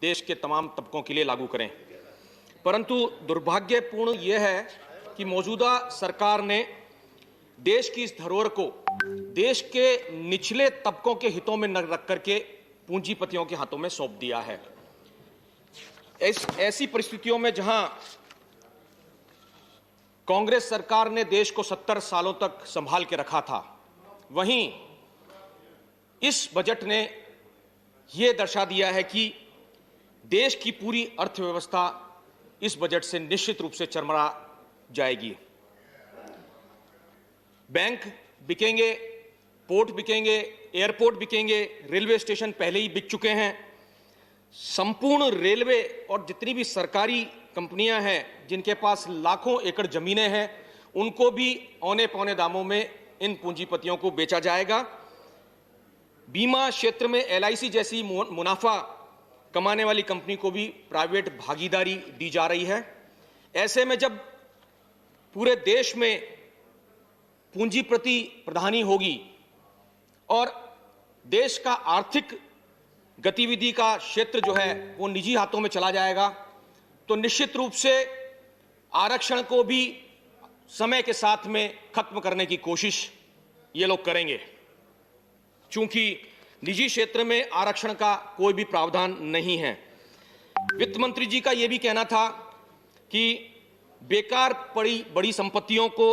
देश के तमाम तबकों के लिए लागू करें। परंतु दुर्भाग्यपूर्ण यह है कि मौजूदा सरकार ने देश की इस धरोहर को देश के निचले तबकों के हितों में न रख करके पूंजीपतियों के हाथों में सौंप दिया है। ऐसी परिस्थितियों में जहां कांग्रेस सरकार ने देश को 70 सालों तक संभाल के रखा था, वहीं इस बजट ने यह दर्शा दिया है कि देश की पूरी अर्थव्यवस्था इस बजट से निश्चित रूप से चरमरा जाएगी। बैंक बिकेंगे, पोर्ट बिकेंगे, एयरपोर्ट बिकेंगे, रेलवे स्टेशन पहले ही बिक चुके हैं। संपूर्ण रेलवे और जितनी भी सरकारी कंपनियां हैं जिनके पास लाखों एकड़ जमीनें हैं, उनको भी औने पौने दामों में इन पूंजीपतियों को बेचा जाएगा। बीमा क्षेत्र में LIC जैसी मुनाफा कमाने वाली कंपनी को भी प्राइवेट भागीदारी दी जा रही है। ऐसे में जब पूरे देश में पूंजीपति प्रधानी होगी और देश का आर्थिक गतिविधि का क्षेत्र जो है वो निजी हाथों में चला जाएगा, तो निश्चित रूप से आरक्षण को भी समय के साथ में खत्म करने की कोशिश ये लोग करेंगे, चूंकि निजी क्षेत्र में आरक्षण का कोई भी प्रावधान नहीं है। वित्त मंत्री जी का यह भी कहना था कि बेकार पड़ी बड़ी संपत्तियों को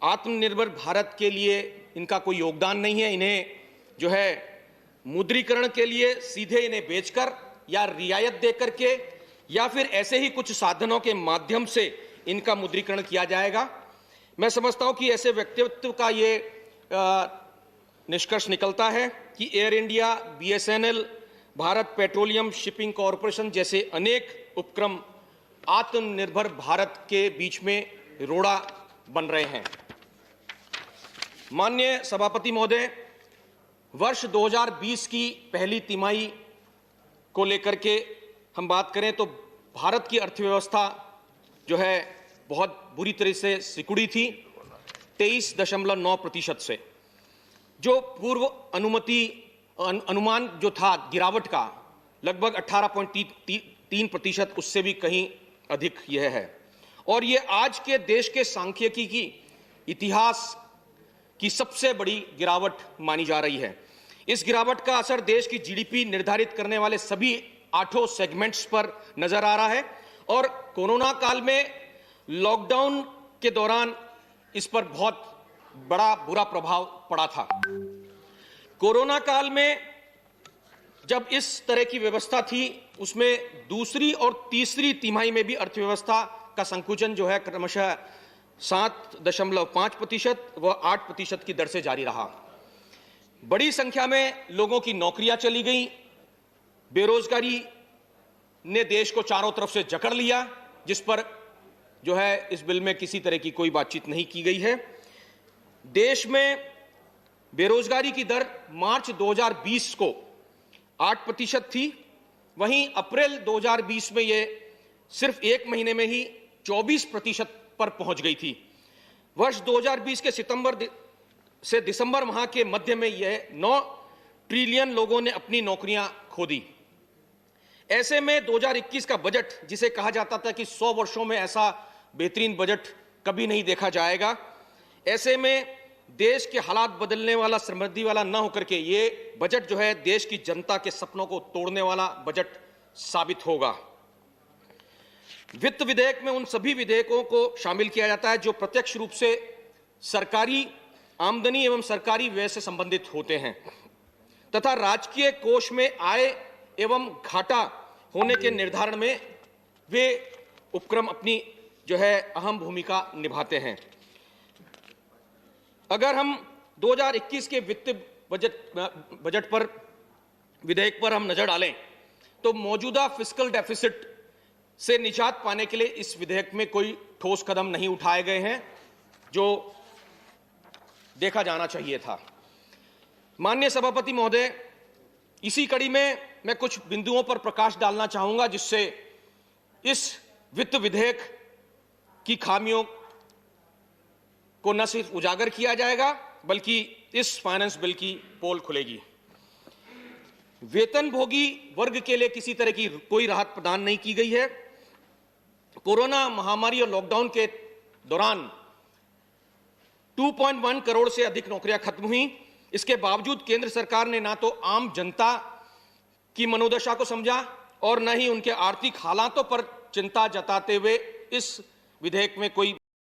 आत्मनिर्भर भारत के लिए इनका कोई योगदान नहीं है, इन्हें जो है मुद्रीकरण के लिए सीधे इन्हें बेचकर या रियायत दे करके या फिर ऐसे ही कुछ साधनों के माध्यम से इनका मुद्रीकरण किया जाएगा। मैं समझता हूं कि ऐसे व्यक्तित्व का ये निष्कर्ष निकलता है कि air India, BSNL, Bharat petroleum shipping corporation जैसे अनेक उपक्रम आत्मनिर्भर भारत के बीच में रोड़ा बन रहे हैं। माननीय सभापति महोदय, वर्ष 2020 की पहली तिमाही को लेकर के हम बात करें तो भारत की अर्थव्यवस्था जो है बहुत बुरी तरह से सिकुड़ी थी, 23.9% से। जो पूर्व अनुमान जो था गिरावट का लगभग 18.3%, उससे भी कहीं अधिक यह है। और यह आज के देश के सांख्यिकी की इतिहास की सबसे बड़ी गिरावट मानी जा रही है। इस गिरावट का असर देश की GDP निर्धारित करने वाले सभी 8 सेगमेंट्स पर नजर आ रहा है और कोरोना काल में लॉकडाउन के दौरान इस पर बहुत बड़ा बुरा प्रभाव पड़ा था। कोरोना काल में जब इस तरह की व्यवस्था थी, उसमें दूसरी और तीसरी तिमाही में भी अर्थव्यवस्था का संकुचन जो है क्रमशः 7.5% व 8% की दर से जारी रहा। बड़ी संख्या में लोगों की नौकरियां चली गई, बेरोजगारी ने देश को चारों तरफ से जकड़ लिया, जिस पर जो है इस बिल में किसी तरह की कोई बातचीत नहीं की गई है। देश में बेरोजगारी की दर मार्च 2020 को 8% थी, वहीं अप्रैल 2020 में यह सिर्फ एक महीने में ही 24% पर पहुंच गई थी। वर्ष 2020 के सितंबर से दिसंबर माह के मध्य में यह 9 ट्रिलियन लोगों ने अपनी नौकरियां खो दी। ऐसे में 2021 का बजट, जिसे कहा जाता था कि 100 वर्षों में ऐसा बेहतरीन बजट कभी नहीं देखा जाएगा, ऐसे में देश के हालात बदलने वाला, समृद्धि वाला न होकर के ये बजट जो है देश की जनता के सपनों को तोड़ने वाला बजट साबित होगा। वित्त विधेयक में उन सभी विधेयकों को शामिल किया जाता है जो प्रत्यक्ष रूप से सरकारी आमदनी एवं सरकारी व्यय से संबंधित होते हैं तथा राजकीय कोष में आय एवं घाटा होने के निर्धारण में वे उपक्रम अपनी जो है अहम भूमिका निभाते हैं। अगर हम 2021 के वित्त बजट पर विधेयक पर हम नजर डालें तो मौजूदा फिस्कल डेफिसिट से निजात पाने के लिए इस विधेयक में कोई ठोस कदम नहीं उठाए गए हैं जो देखा जाना चाहिए था। माननीय सभापति महोदय, इसी कड़ी में मैं कुछ बिंदुओं पर प्रकाश डालना चाहूंगा जिससे इस वित्त विधेयक की खामियों को न सिर्फ उजागर किया जाएगा बल्कि इस फाइनेंस बिल की पोल खुलेगी। वेतनभोगी वर्ग के लिए किसी तरह की कोई राहत प्रदान नहीं की गई है। कोरोना महामारी और लॉकडाउन के दौरान 2.1 करोड़ से अधिक नौकरियां खत्म हुई। इसके बावजूद केंद्र सरकार ने ना तो आम जनता की मनोदशा को समझा और न ही उनके आर्थिक हालातों पर चिंता जताते हुए इस विधेयक में कोई